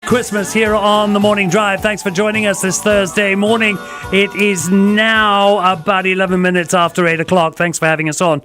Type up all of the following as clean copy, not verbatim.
Christmas here on the Morning Drive. Thanks for joining us this Thursday morning. It is now about 11 minutes after 8 o'clock. Thanks for having us on.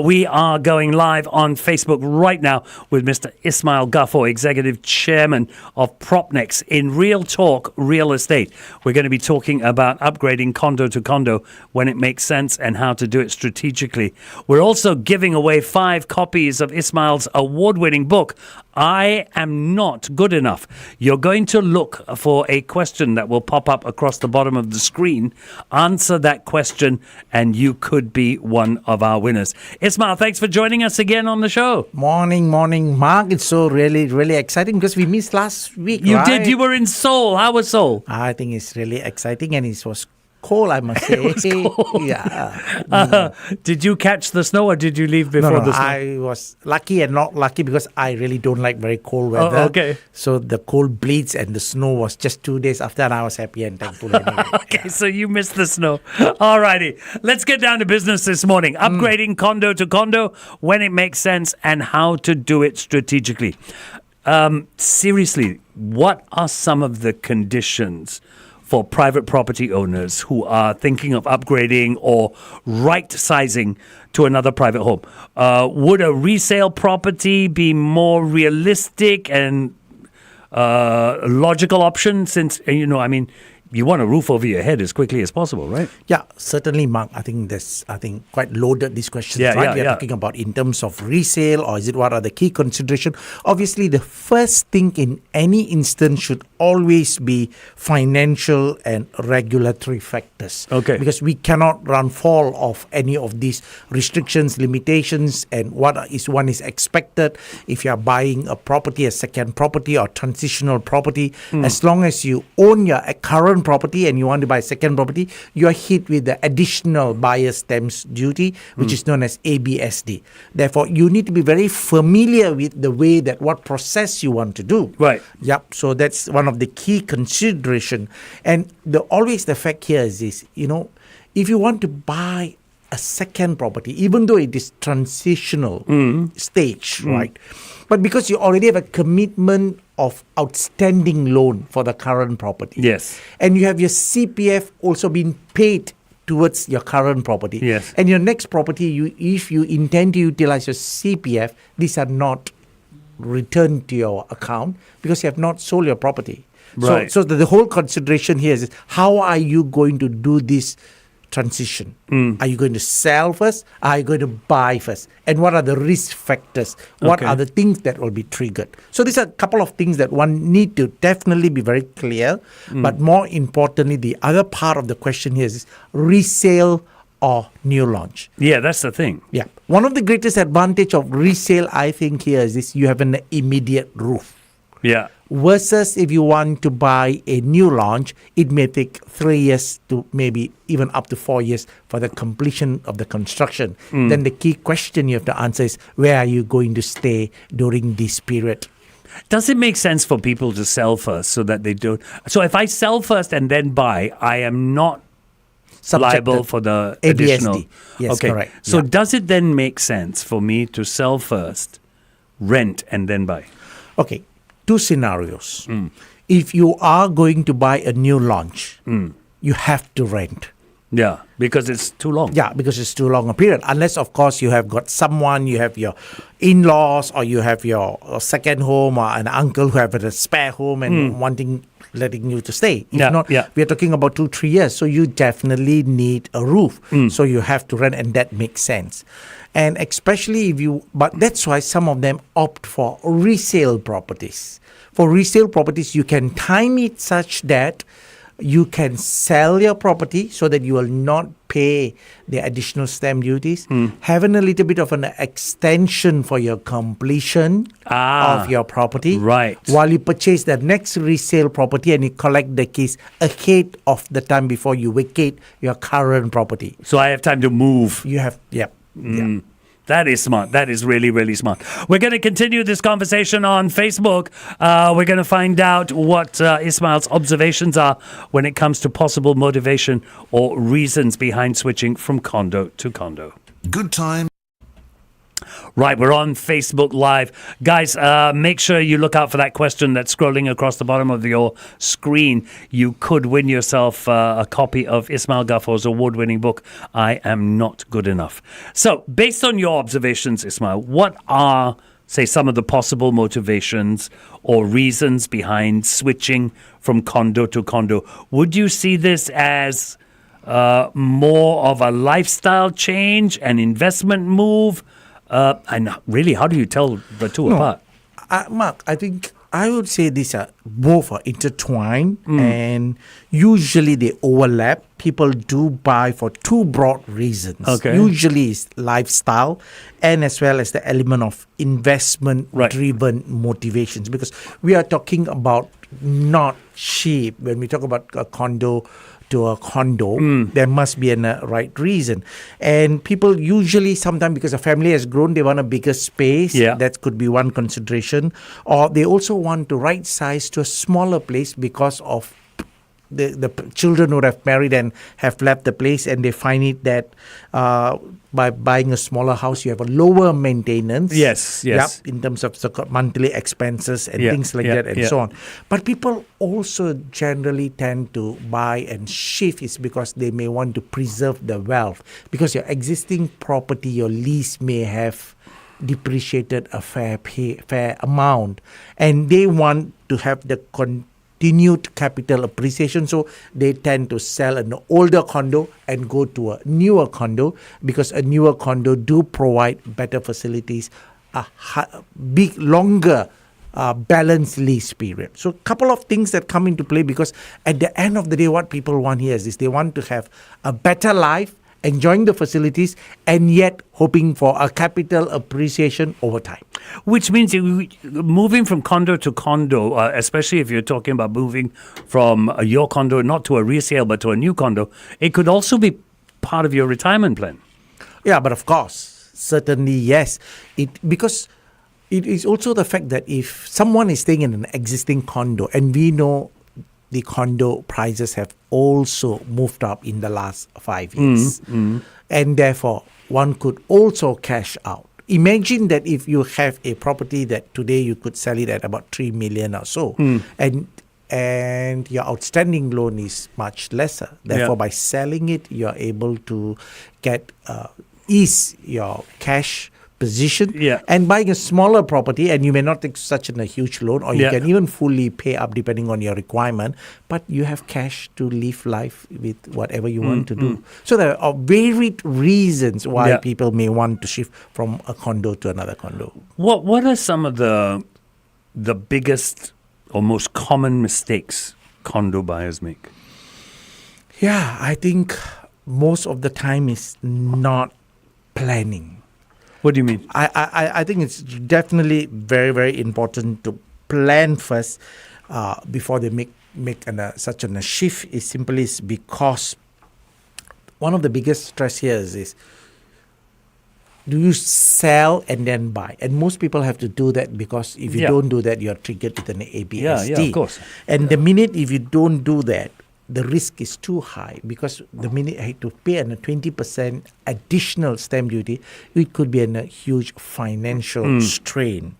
We are going live on Facebook right now with Mr. Ismail Gafoor, Executive Chairman of Propnex in Real Talk Real Estate. We're going to be talking about upgrading condo to condo when it makes sense and how to do it strategically. We're also giving away 5 copies of Ismail's award-winning book, I Am Not Good Enough. You're going to look for a question that will pop up across the bottom of the screen. Answer that question and you could be one of our winners. Ismail, thanks for joining us again on the show. Morning, Mark. It's so really exciting because we missed last week. You did. You were in Seoul. How was Seoul? I think it's really exciting and it was cold, I must say. It was cold. Yeah. Did you catch the snow or did you leave before the snow? I was lucky and not lucky because I really don't like very cold weather. Oh, okay. So the cold bleeds and the snow was just 2 days after and I was happy and thankful. Anyway. Okay, so you missed the snow. All righty. Let's get down to business this morning. Upgrading condo to condo when it makes sense and how to do it strategically. Seriously, what are some of the conditions for private property owners who are thinking of upgrading or right-sizing to another private home? Would a resale property be more realistic and logical option since, you want a roof over your head as quickly as possible, right? Yeah, certainly, Mark. I think quite loaded these questions, right? We're talking about in terms of resale or is it what are the key considerations? Obviously, the first thing in any instance should always be financial and regulatory factors. Okay. Because we cannot run foul of any of these restrictions, limitations, and what is expected if you are buying a property, a second property or transitional property. As long as you own your current property and you want to buy a second property, you are hit with the additional buyer's stamp duty, which is known as ABSD. Therefore, you need to be very familiar with the way that what process you want to do. Right. Yep. So that's one of the key consideration. And always the fact here is this, if you want to buy a second property, even though it is transitional stage, right? But because you already have a commitment of outstanding loan for the current property. Yes. And you have your CPF also being paid towards your current property. Yes. And your next property, if you intend to utilize your CPF, these are not returned to your account because you have not sold your property. Right. So the whole consideration here is how are you going to do this transition? Are you going to sell first? Are you going to buy first? And what are the risk factors? What are the things that will be triggered? So these are a couple of things that one need to definitely be very clear. But more importantly, the other part of the question here is resale or new launch. Yeah, that's the thing. Yeah. One of the greatest advantage of resale, I think, here is this: you have an immediate roof. Yeah. Versus if you want to buy a new launch, it may take 3 years to maybe even up to 4 years for the completion of the construction. Then the key question you have to answer is, where are you going to stay during this period? Does it make sense for people to sell first so that they don't? So if I sell first and then buy, I am not liable for the ABSD. additional. Yes, okay. correct. So does it then make sense for me to sell first, rent, and then buy? Okay. 2 scenarios. If you are going to buy a new launch, you have to rent. Yeah, because it's too long. Yeah, because it's too long a period. Unless, of course, you have got someone, you have your in-laws or you have your second home or an uncle who have a spare home and letting you to stay. If not, we are talking about 2-3 years. So you definitely need a roof. So you have to rent and that makes sense. And especially but that's why some of them opt for resale properties. For resale properties, you can time it such that you can sell your property so that you will not pay the additional stamp duties, having a little bit of an extension for your completion of your property. Right. While you purchase the next resale property and you collect the keys ahead of the time before you vacate your current property. So I have time to move. You have, yeah. That is smart. That is really, really smart. We're going to continue this conversation on Facebook. We're going to find out what Ismail's observations are when it comes to possible motivation or reasons behind switching from condo to condo. Good time. Right, we're on Facebook Live. Guys, make sure you look out for that question that's scrolling across the bottom of your screen. You could win yourself a copy of Ismail Gafoor's award-winning book, I Am Not Good Enough. So, based on your observations, Ismail, what are, say, some of the possible motivations or reasons behind switching from condo to condo? Would you see this as more of a lifestyle change, an investment move? And really, how do you tell the two apart? Mark, I think I would say these are both are intertwined and usually they overlap. People do buy for two broad reasons. Okay. Usually it's lifestyle and as well as the element of investment-driven motivations, because we are talking about not cheap. When we talk about a condo to a condo, there must be a right reason. And people usually, sometimes because a family has grown, they want a bigger space. Yeah. That could be one consideration. Or they also want to right size to a smaller place because of the children would have married and have left the place, and they find it that by buying a smaller house, you have a lower maintenance. Yes. Yep, in terms of monthly expenses and things like that and so on. But people also generally tend to buy and shift is because they may want to preserve the wealth, because your existing property, your lease may have depreciated a fair amount, and they want to have the continued capital appreciation, so they tend to sell an older condo and go to a newer condo, because a newer condo do provide better facilities, a big longer balanced lease period. So a couple of things that come into play, because at the end of the day, what people want here is this: they want to have a better life, enjoying the facilities, and yet hoping for a capital appreciation over time. Which means moving from condo to condo, especially if you're talking about moving from your condo, not to a resale, but to a new condo, it could also be part of your retirement plan. Yeah, but of course, certainly yes. Because it is also the fact that if someone is staying in an existing condo, and we know the condo prices have also moved up in the last 5 years. And therefore, one could also cash out. Imagine that if you have a property that today you could sell it at about 3 million or so, and your outstanding loan is much lesser. Therefore, by selling it, you're able to get ease your cash position, and buying a smaller property, and you may not take such a huge loan, or you can even fully pay up depending on your requirement, but you have cash to live life with whatever you want to do. So there are varied reasons why people may want to shift from a condo to another condo. What are some of the biggest or most common mistakes condo buyers make? Yeah, I think most of the time is not planning. What do you mean? I think it's definitely very, very important to plan first before they make such a shift. Is simply because one of the biggest stress here is do you sell and then buy? And most people have to do that, because if you don't do that, you're triggered with an ABSD. Yeah, of course. And the minute if you don't do that, the risk is too high, because the minute I had to pay a 20% additional stamp duty, it could be a huge financial strain.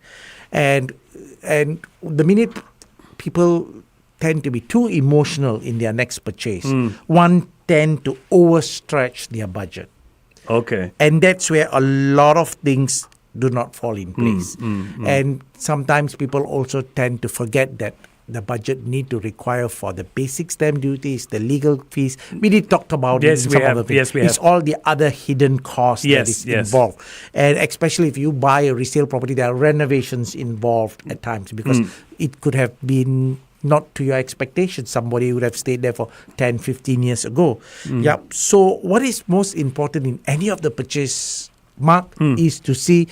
And the minute people tend to be too emotional in their next purchase, one tend to overstretch their budget. Okay. And that's where a lot of things do not fall in place. And sometimes people also tend to forget that the budget need to require for the basic stamp duties, the legal fees. We did talk about it in some of the things. Yes, we have. It's all the other hidden costs that is involved. And especially if you buy a resale property, there are renovations involved at times, because it could have been not to your expectations. Somebody would have stayed there for 10, 15 years ago. So what is most important in any of the purchase, Mark, is to see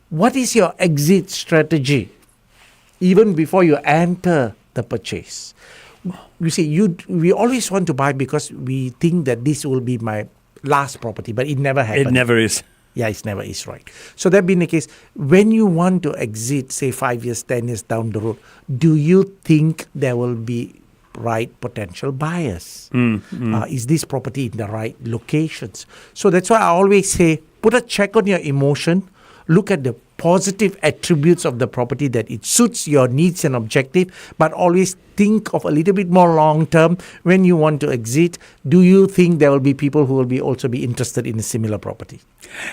what is your exit strategy even before you enter the purchase. You see, we always want to buy because we think that this will be my last property, but it never happens. It never is. Yeah, it never is, right. So that being the case, when you want to exit, say 5 years, 10 years down the road, do you think there will be right potential buyers? Is this property in the right locations? So that's why I always say, put a check on your emotion. look at the positive attributes of the property, that it suits your needs and objective, but always think of a little bit more long term when you want to exit. Do you think there will be people who will also be interested in a similar property?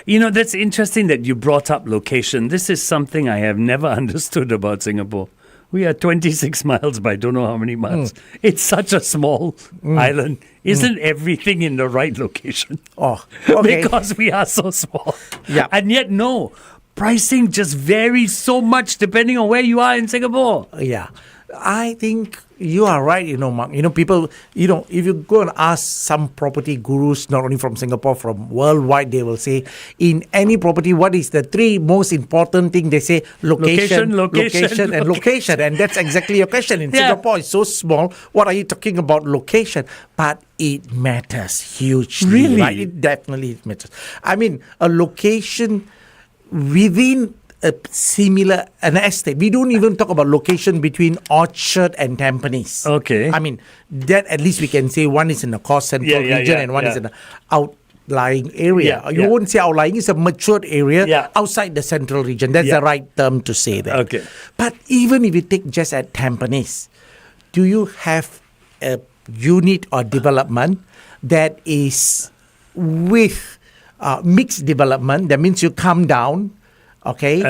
That's interesting that you brought up location. This is something I have never understood about Singapore. We are 26 miles by don't know how many miles. It's such a small island. Isn't everything in the right location? Oh, okay. Because we are so small. Yeah. And yet, no. Pricing just varies so much depending on where you are in Singapore. Yeah. I think you are right, Mark. People, if you go and ask some property gurus, not only from Singapore, from worldwide, they will say, in any property, what is the three most important thing? They say location, and location. And that's exactly your question. In Singapore, it's so small. What are you talking about location? But it matters hugely. Really? Right? It definitely matters. I mean, a location within an estate. We don't even talk about location between Orchard and Tampines. Okay. I mean, that at least we can say one is in the cost central region and one is in the outlying area. You won't say outlying, it's a matured area outside the central region. That's the right term to say that. Okay. But even if you take just at Tampines, do you have a unit or development that is with mixed development? That means you come down. Okay,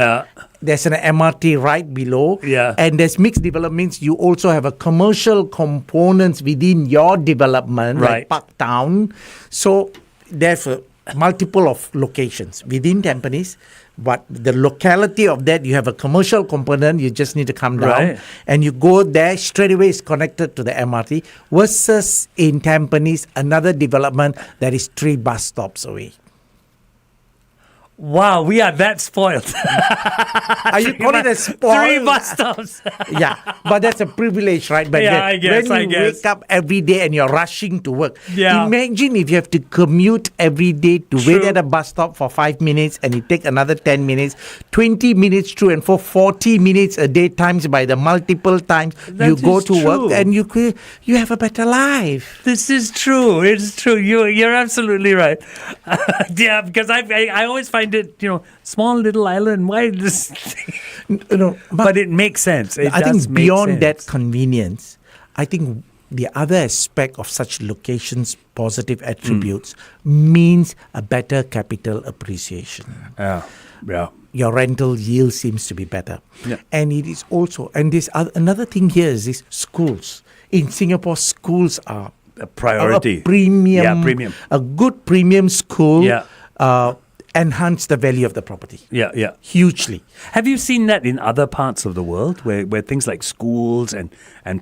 there's an MRT right below, and there's mixed development means you also have a commercial components within your development, like Parktown. So there's a multiple of locations within Tampines, but the locality of that, you have a commercial component, you just need to come down, and you go there, straight away it's connected to the MRT, versus in Tampines, another development that is 3 bus stops away. Wow, we are that spoiled. Are you calling it a spoiled? 3 bus stops. Yeah, but that's a privilege, right? But I guess. When you wake up every day and you're rushing to work, Yeah. imagine if you have to commute every day to wait at a bus stop for 5 minutes and it take another 10 minutes, 20 minutes through, and for 40 minutes a day times by the multiple times you go to work, and you have a better life. This is true. It's true. You're absolutely right. Because I always find it, small little island. Why this? But it makes sense. I think beyond that convenience, I think the other aspect of such locations' positive attributes means a better capital appreciation. Yeah. Your rental yield seems to be better. Yeah. And it is also, and this another thing here is this schools. In Singapore, schools are a priority. A premium. A good premium school enhance the value of the property. Yeah. Hugely. Have you seen that in other parts of the world where things like schools and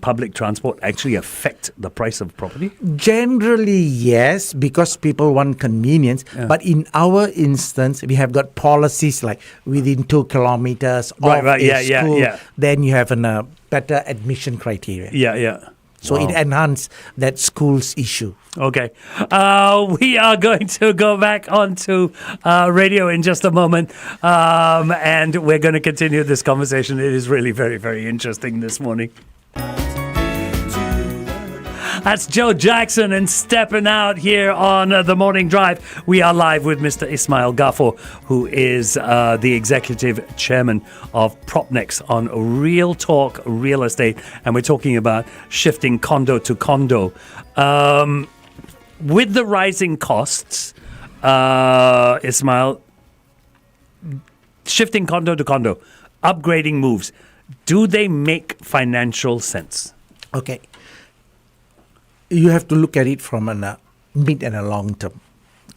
public transport actually affect the price of property? Generally, yes, because people want convenience. Yeah. But in our instance, we have got policies like within 2 kilometers of a school. Then you have a better admission criteria. Yeah. So it enhances that school's issue. Okay. We are going to go back onto radio in just a moment. And we're going to continue this conversation. It is really very, very interesting this morning. That's Joe Jackson and Stepping Out here on The Morning Drive. We are live with Mr. Ismail Gafoor, who is the executive chairman of Propnex on Real Talk Real Estate. And we're talking about shifting condo to condo. With the rising costs, Ismail, shifting condo to condo, upgrading moves, do they make financial sense? Okay. You have to look at it from a mid and a long term.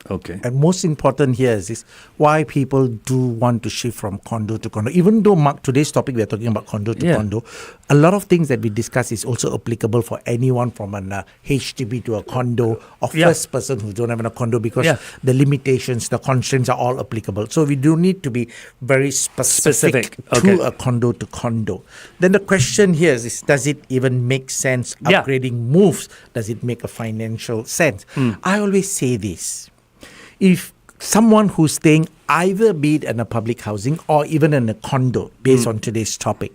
Okay. And most important here is why people do want to shift from condo to condo. Even though, Mark, today's topic we're talking about condo to condo, a lot of things that we discuss is also applicable for anyone from an HDB to a condo or first person who don't have a condo, because the limitations, the constraints are all applicable. So we do need to be very specific. To a condo to condo. Then the question here is does it even make sense? Upgrading moves, does it make a financial sense? I always say this. If someone who's staying either be it in a public housing or even in a condo, based on today's topic,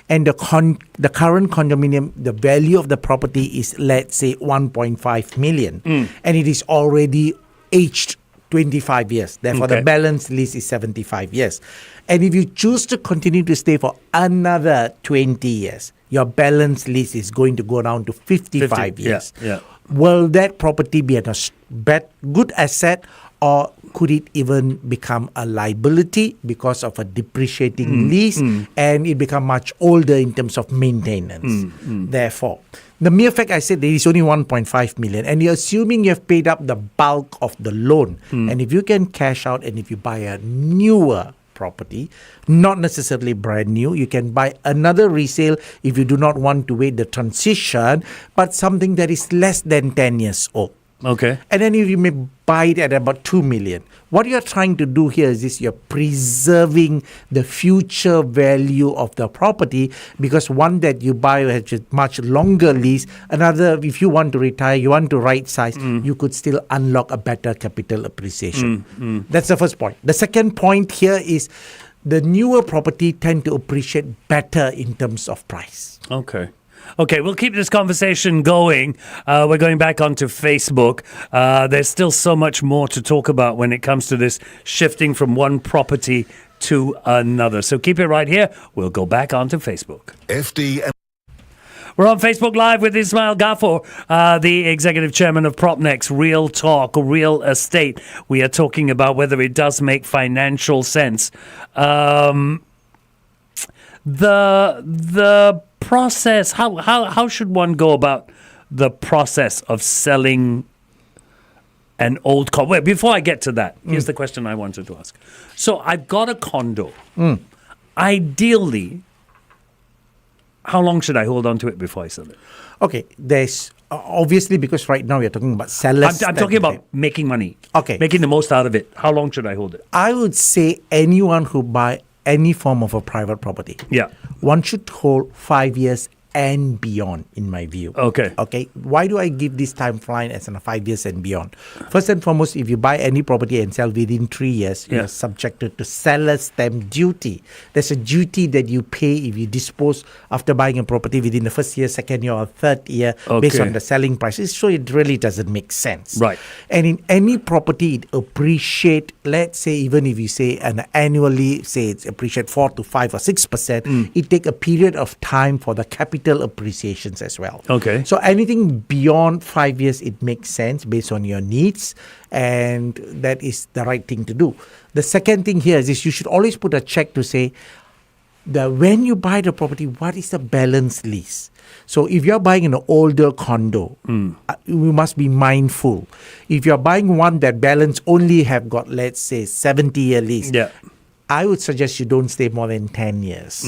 and the current condominium, the value of the property is, let's say, 1.5 million, and it is already aged 25 years. Therefore, Okay. the balance lease is 75 years. And if you choose to continue to stay for another 20 years, your balance lease is going to go down to 55 years. Yeah. Will that property be a good asset, or could it even become a liability because of a depreciating lease and it become much older in terms of maintenance? Therefore, the mere fact I said there is only 1.5 million and you're assuming you have paid up the bulk of the loan, and if you can cash out and if you buy a newer property, not necessarily brand new, you can buy another resale if you do not want to wait the transition, but something that is less than 10 years old. Okay. And then you may buy it at about 2 million. What you're trying to do here is this: you're preserving the future value of the property, because one that you buy has a much longer lease. Another, if you want to retire, you want to right size, you could still unlock a better capital appreciation. That's the first point. The second point here is the newer property tend to appreciate better in terms of price. Okay, we'll keep this conversation going. We're going back onto Facebook. There's still so much more to talk about when it comes to this shifting from one property to another. So keep it right here. We'll go back onto Facebook. We're on Facebook Live with Ismail Gafoor, the Executive Chairman of PropNext, Real Talk, Real Estate. We are talking about whether it does make financial sense. The process, how should one go about the process of selling an old condo? Wait, before I get to that, here's the question I wanted to ask. So I've got a condo. Ideally, how long should I hold on to it before I sell it? Okay, there's obviously, because right now we're talking about sellers. I'm talking about making money. Okay. Making the most out of it. How long should I hold it? I would say anyone who buy any form of a private property, one should hold 5 years and beyond, in my view. Okay. Why do I give this timeline as 5 years and beyond? First and foremost, if you buy any property and sell within 3 years, you're subjected to seller's stamp duty. There's a duty that you pay if you dispose after buying a property within the first year, second year, or third year, based on the selling prices. So it really doesn't make sense. Right. And in any property, it appreciate, let's say, even if you say annually, say it's appreciate 4 to 5 or 6%, it take a period of time for the capital appreciations as well. Okay. So anything beyond 5 years, it makes sense based on your needs, and that is the right thing to do. The second thing here is you should always put a check to say that when you buy the property, what is the balance lease? So if you're buying an older condo, you must be mindful. If you're buying one that balance only have got, let's say, 70-year lease, I would suggest you don't stay more than 10 years,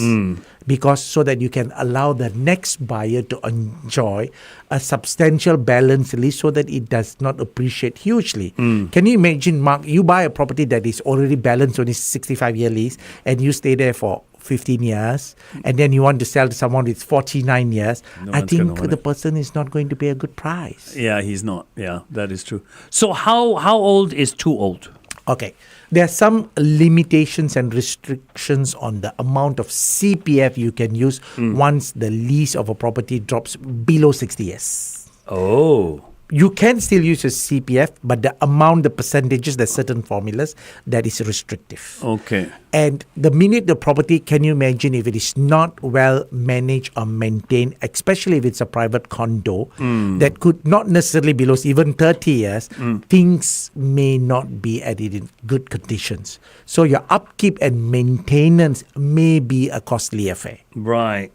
because so that you can allow the next buyer to enjoy a substantial balance lease so that it does not appreciate hugely. Can you imagine, Mark, you buy a property that is already balanced on a 65-year lease and you stay there for 15 years and then you want to sell to someone with 49 years, I think the person is not going to pay a good price. Yeah, he's not. Yeah, that is true. So how old is too old? Okay. There are some limitations and restrictions on the amount of CPF you can use once the lease of a property drops below 60 years. Oh. You can still use your CPF, but the amount, the percentages, there's certain formulas that is restrictive. Okay. And the minute the property, can you imagine if it is not well managed or maintained, especially if it's a private condo that could not necessarily be lost even 30 years, things may not be at it in good conditions. So your upkeep and maintenance may be a costly affair. Right.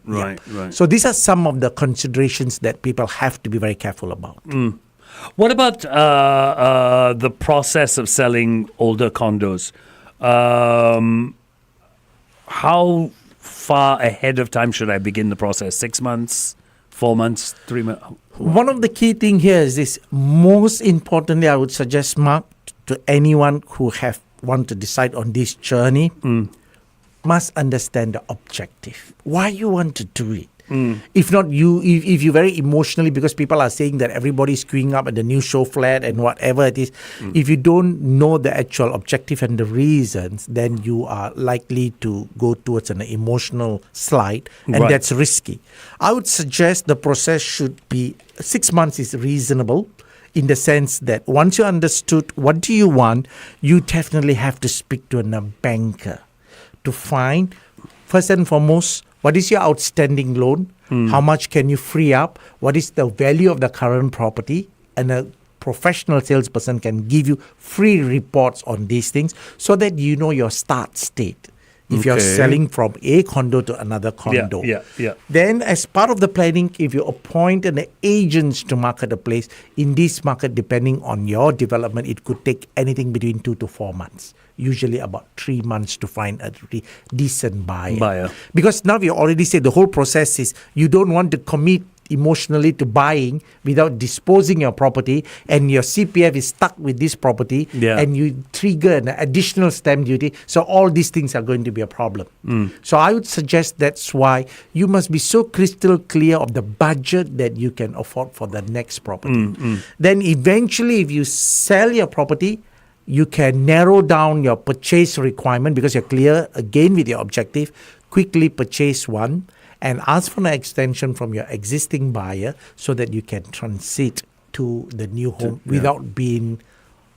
So these are some of the considerations that people have to be very careful about. What about the process of selling older condos? How far ahead of time should I begin the process? 6 months, 4 months, 3 months? One of the key thing here is this. Most importantly, I would suggest, Mark, to anyone who want to decide on this journey, must understand the objective. Why you want to do it. If not, if you're very emotionally, because people are saying that everybody's queuing up at the new show flat and whatever it is, if you don't know the actual objective and the reasons, then you are likely to go towards an emotional slide, and that's risky. I would suggest the process should be 6 months is reasonable. in the sense that once you understood what do you want, you definitely have to speak to a banker to find, first and foremost, what is your outstanding loan? How much can you free up? What is the value of the current property? And a professional salesperson can give you free reports on these things so that you know your start state. If you're selling from a condo to another condo. Then as part of the planning, if you appoint an agent to market a place, in this market, depending on your development, it could take anything between 2 to 4 months. Usually about 3 months to find a decent buyer. Because now we already said the whole process is you don't want to commit emotionally to buying without disposing your property, and your CPF is stuck with this property, and you trigger an additional stamp duty. So all these things are going to be a problem. So I would suggest that's why you must be so crystal clear of the budget that you can afford for the next property. Then eventually, if you sell your property, you can narrow down your purchase requirement because you're clear again with your objective. Quickly purchase one and ask for an extension from your existing buyer so that you can transit to the new home without being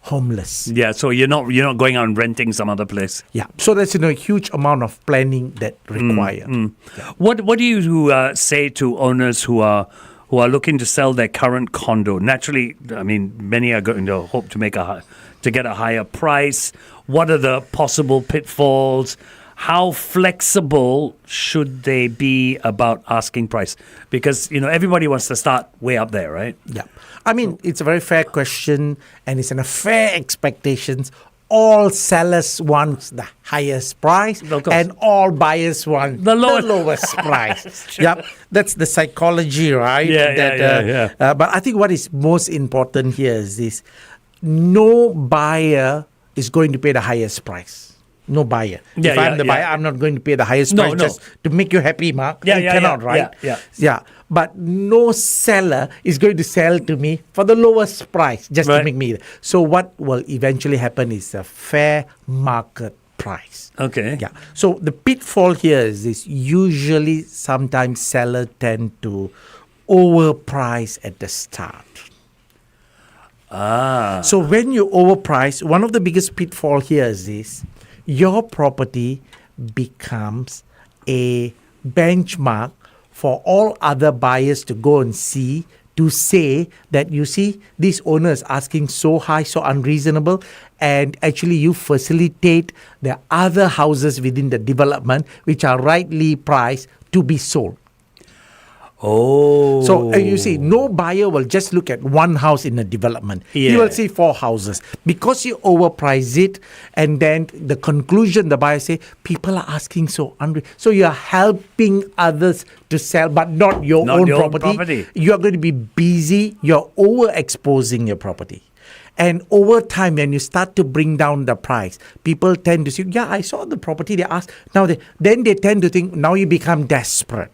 homeless. Yeah, so you're not going out and renting some other place. Yeah, so there's a huge amount of planning that required. What do you say to owners who are looking to sell their current condo? Naturally, I mean, many are going to hope to get a higher price. What are the possible pitfalls? How flexible should they be about asking price? Because, everybody wants to start way up there, right? Yeah. I mean, it's a very fair question and it's a fair expectations. All sellers want the highest price and all buyers want the lowest price. Yep. That's the psychology, right? But I think what is most important here is this. No buyer is going to pay the highest price. No buyer. If I'm the buyer, I'm not going to pay the highest price just to make you happy, Mark. You cannot, right? Yeah. But no seller is going to sell to me for the lowest price just to make me. So what will eventually happen is a fair market price. Okay. Yeah. So the pitfall here is this. Usually, sometimes sellers tend to overprice at the start. So when you overprice, one of the biggest pitfall here is this. Your property becomes a benchmark for all other buyers to go and see, to say that, you see, this owner is asking so high, so unreasonable, and actually you facilitate the other houses within the development which are rightly priced to be sold. Oh. So you see, no buyer will just look at one house in a development. He will see 4 houses. Because you overprice it, and then the conclusion, the buyer say, people are asking so so you are helping others to sell, but not your own property. You are going to be busy. You're overexposing your property. And over time, when you start to bring down the price, people tend to say, I saw the property. They ask. Then they tend to think, now you become desperate.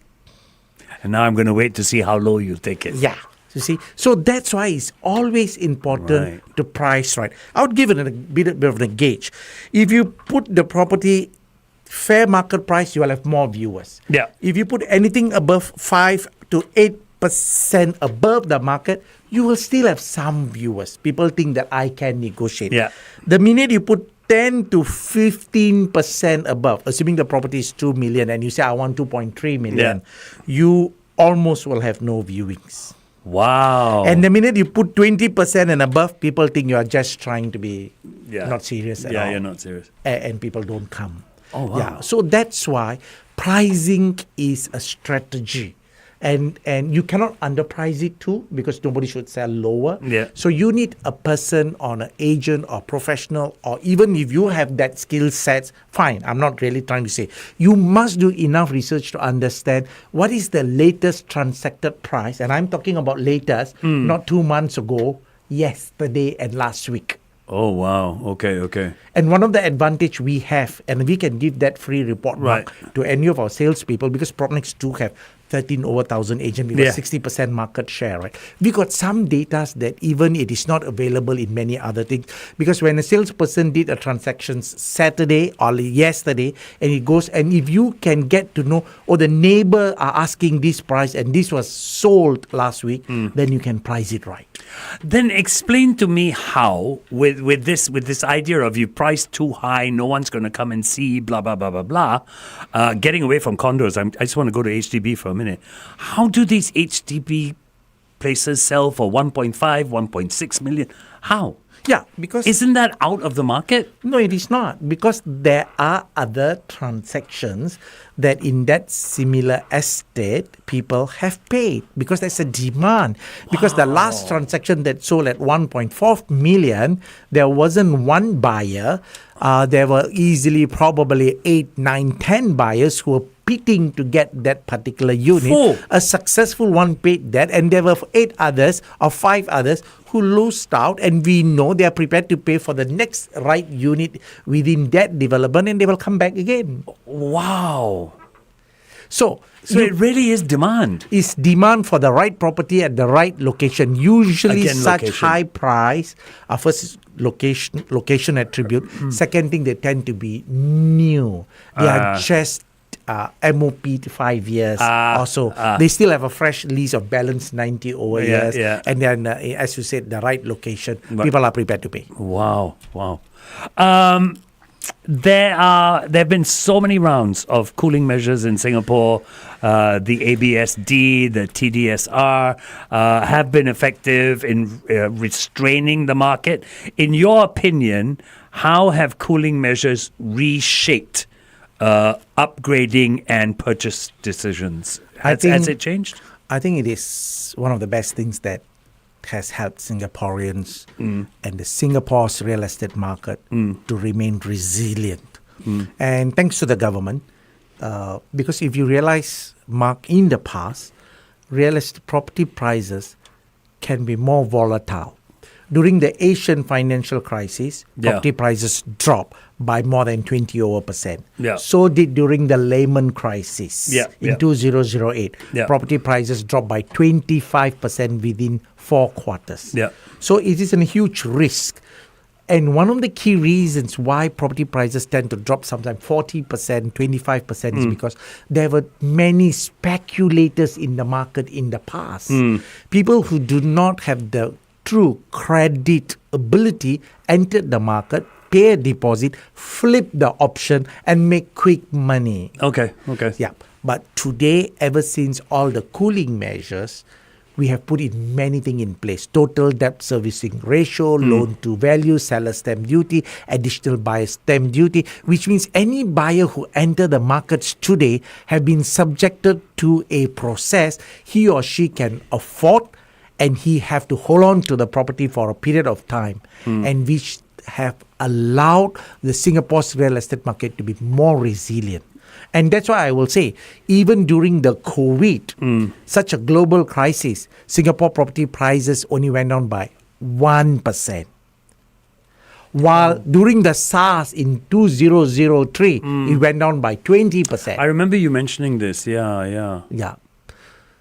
And now I'm going to wait to see how low you take it. Yeah. You see? So that's why it's always important to price right. I would give it a bit of a gauge. If you put the property fair market price, you will have more viewers. Yeah. If you put anything above 5 to 8% above the market, you will still have some viewers. People think that I can negotiate. Yeah. The minute you put 10 to 15% above, assuming the property is 2 million and you say I want 2.3 million, you almost will have no viewings. Wow. And the minute you put 20% and above, people think you are just trying to be not serious at all. Yeah, you're not serious. And people don't come. Oh, wow. Yeah. So that's why pricing is a strategy. And you cannot underprice it too, because nobody should sell lower. Yeah. So you need a person or an agent or professional, or even if you have that skill sets, fine. I'm not really trying to say. You must do enough research to understand what is the latest transacted price. And I'm talking about latest, not 2 months ago, yesterday and last week. Oh, wow. Okay. And one of the advantage we have, and we can give that free report to any of our salespeople, because Propnex do have 13,000 agents, we got 60% market share, right? We got some data that even it is not available in many other things, because when a salesperson did a transaction Saturday or yesterday, and it goes, and if you can get to know, the neighbor are asking this price and this was sold last week, then you can price it right. Then explain to me how, with this idea of you price too high, no one's going to come and see, blah blah blah blah blah. Getting away from condos, I just want to go to HDB for a minute. How do these HDB places sell for 1.5, 1.6 million? How? Yeah, because Isn't that out of the market? no, it is not, because there are other transactions that in that similar estate people have paid, because there's a demand. Because the last transaction that sold at 1.4 million, there wasn't one buyer. There were easily probably 8, 9, 10 buyers who were bidding to get that particular unit. Oh. A successful one paid that, and there were 8 others or 5 others who lost out, and we know they are prepared to pay for the next right unit within that development, and they will come back again. Wow. So it really is demand. is demand for the right property at the right location. Usually Again, such location. high price. First is location attribute. Second thing, they tend to be new. They are just MOP to 5 years or so. They still have a fresh lease of balance 90 over years. Yeah. And then, as you said, the right location. People are prepared to pay. Wow. There have been so many rounds of cooling measures in Singapore. The ABSD, the TDSR have been effective in restraining the market. In your opinion, how have cooling measures reshaped upgrading and purchase decisions? Has it changed? I think it is one of the best things that has helped Singaporeans and the Singapore's real estate market to remain resilient. And thanks to the government, because if you realize, Mark, in the past, real estate property prices can be more volatile. During the Asian financial crisis, property prices dropped by more than 20%. Yeah. So did during the Lehman crisis in 2008. Property prices dropped by 25% within 4 quarters. So it is a huge risk. And one of the key reasons why property prices tend to drop sometimes 40%, 25% is because there were many speculators in the market in the past. People who do not have the true credit ability entered the market, pay a deposit, flip the option, and make quick money. Okay. Yeah. But today, ever since all the cooling measures, we have put in many things in place. Total debt servicing ratio, loan to value, seller stamp duty, additional buyer stamp duty, which means any buyer who enter the markets today have been subjected to a process he or she can afford, and he have to hold on to the property for a period of time, and which have allowed the Singapore's real estate market to be more resilient. And that's why I will say, even during the COVID, such a global crisis, Singapore property prices only went down by 1%. While during the SARS in 2003, it went down by 20%. I remember you mentioning this. Yeah.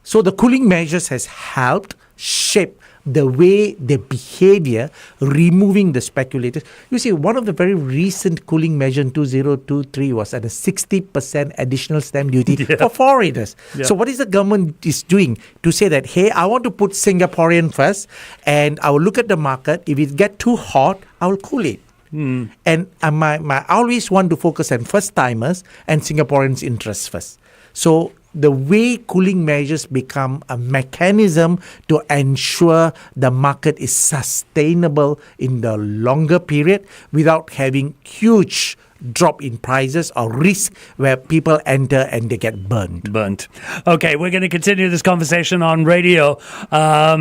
So the cooling measures has helped shape the way the behavior, removing the speculators. You see, one of the very recent cooling measures in 2023 was at a 60% additional stamp duty for foreigners. So what is the government is doing to say that, hey, I want to put Singaporean first, and I will look at the market. If it get too hot, I will cool it. And I always want to focus on first-timers and Singaporeans' interests first. So the way cooling measures become a mechanism to ensure the market is sustainable in the longer period without having huge drop in prices or risk where people enter and they get burnt. Okay, we're going to continue this conversation on radio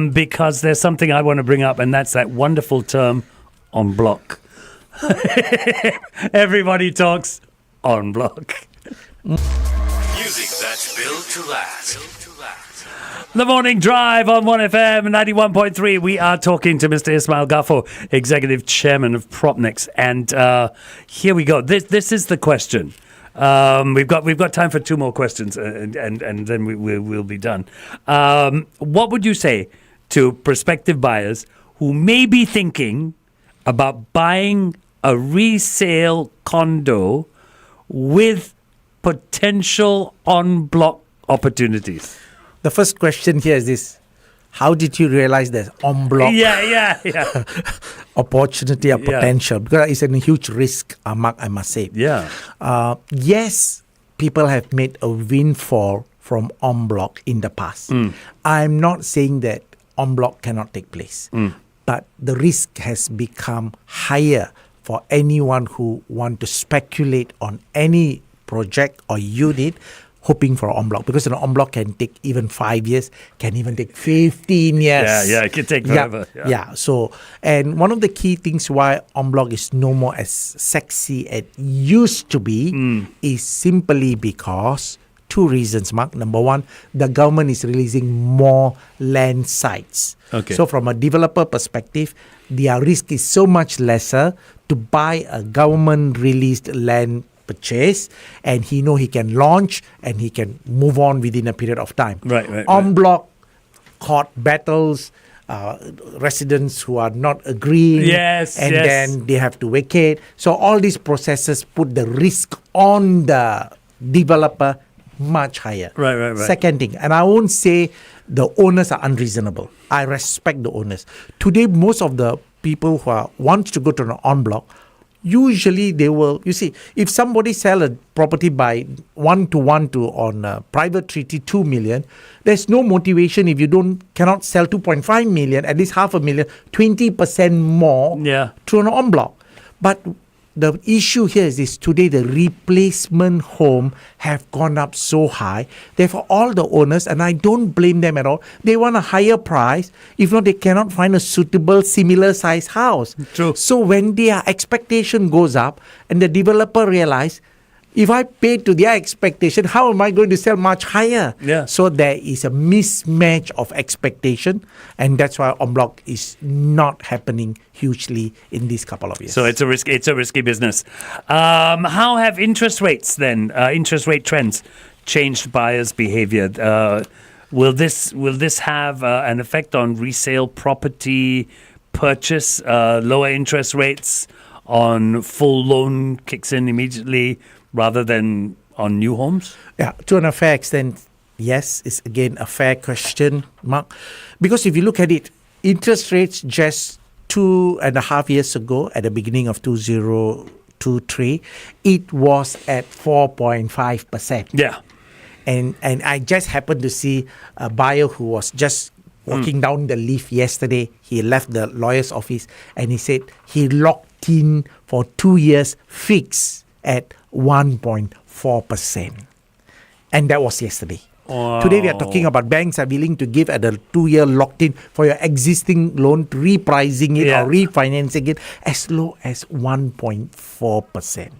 because there's something I want to bring up, and that's that wonderful term, en bloc. Everybody talks en bloc. Music that's built to last. The Morning Drive on 1FM 91.3. We are talking to Mr. Ismail Gafoor, Executive Chairman of Propnex. And here we go. This is the question. We've got time for 2 more questions, and then we'll be done. What would you say to prospective buyers who may be thinking about buying a resale condo with potential en bloc opportunities? The first question here is this: how did you realize there's en bloc Yeah. opportunity or potential? Because it's a huge risk, Mark, I must say. Yeah. Yes, people have made a windfall from en bloc in the past. I'm not saying that en bloc cannot take place, but the risk has become higher for anyone who want to speculate on any project or unit hoping for en bloc, because an en bloc can take even 5 years, can even take 15 years. Yeah, it can take forever. Yeah. So, and one of the key things why en bloc is no more as sexy as it used to be is simply because 2 reasons, Mark. Number one, the government is releasing more land sites. Okay. So from a developer perspective, their risk is so much lesser to buy a government-released land purchase, and he can launch and he can move on within a period of time. Right. En bloc, court battles, residents who are not agreeing, then they have to vacate. So all these processes put the risk on the developer much higher. Right. Second thing, and I won't say the owners are unreasonable. I respect the owners. Today, most of the people who want to go to an en bloc, usually they will, you see, if somebody sell a property by 1-to-1 on a private treaty 2 million, there's no motivation if you cannot sell 2.5 million, at least 500,000, 20% more to an en bloc. But the issue here is today the replacement home have gone up so high. Therefore, all the owners, and I don't blame them at all, they want a higher price. If not, they cannot find a suitable, similar size house. True. So when their expectation goes up and the developer realize, if I pay to their expectation, how am I going to sell much higher? Yeah. So there is a mismatch of expectation, and that's why en bloc is not happening hugely in these couple of years. So it's a risky business. How have interest rates then, interest rate trends, changed buyers' behavior? Will this have an effect on resale property purchase? Lower interest rates on full loan kicks in immediately, rather than on new homes? Yeah, to a fair extent, yes, it's again a fair question, Mark. Because if you look at it, interest rates just 2.5 years ago, at the beginning of 2023, it was at 4.5%. Yeah. And I just happened to see a buyer who was just walking down the lift yesterday. He left the lawyer's office and he said he locked in for 2 years fixed at 1.4%. And that was yesterday. Wow. Today we are talking about banks are willing to give at a 2-year locked in for your existing loan, repricing it or refinancing it as low as 1.4%.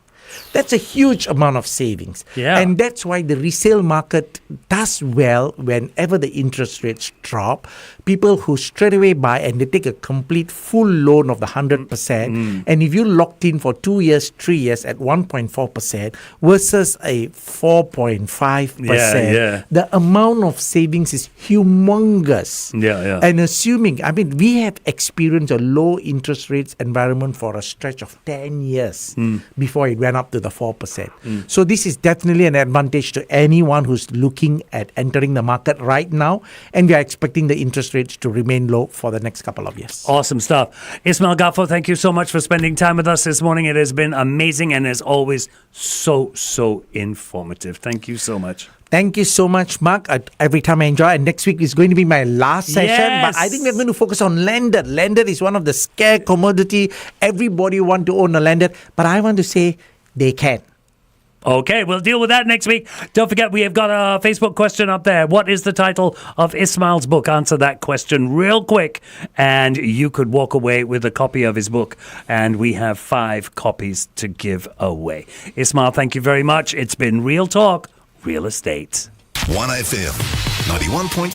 That's a huge amount of savings. Yeah. And that's why the resale market does well whenever the interest rates drop. People who straight away buy and they take a complete full loan of the 100%. And if you locked in for 2 years, 3 years at 1.4% versus a 4.5%, the amount of savings is humongous. Yeah. And assuming, we have experienced a low interest rates environment for a stretch of 10 years before it went up to the 4%. So this is definitely an advantage to anyone who's looking at entering the market right now, and we are expecting the interest rates to remain low for the next couple of years. Awesome stuff. Ismail Gafoor, thank you so much for spending time with us this morning. It has been amazing and as always so informative. Thank you so much. Thank you so much, Mark. Every time I enjoy, and next week is going to be my last session. Yes. But I think we're going to focus on landed. Landed is one of the scarce commodity. Everybody want to own a landed, but I want to say they can. Okay, we'll deal with that next week. Don't forget, we have got a Facebook question up there. What is the title of Ismail's book? Answer that question real quick, and you could walk away with a copy of his book. And we have 5 copies to give away. Ismail, thank you very much. It's been Real Talk, Real Estate. 1FM 91.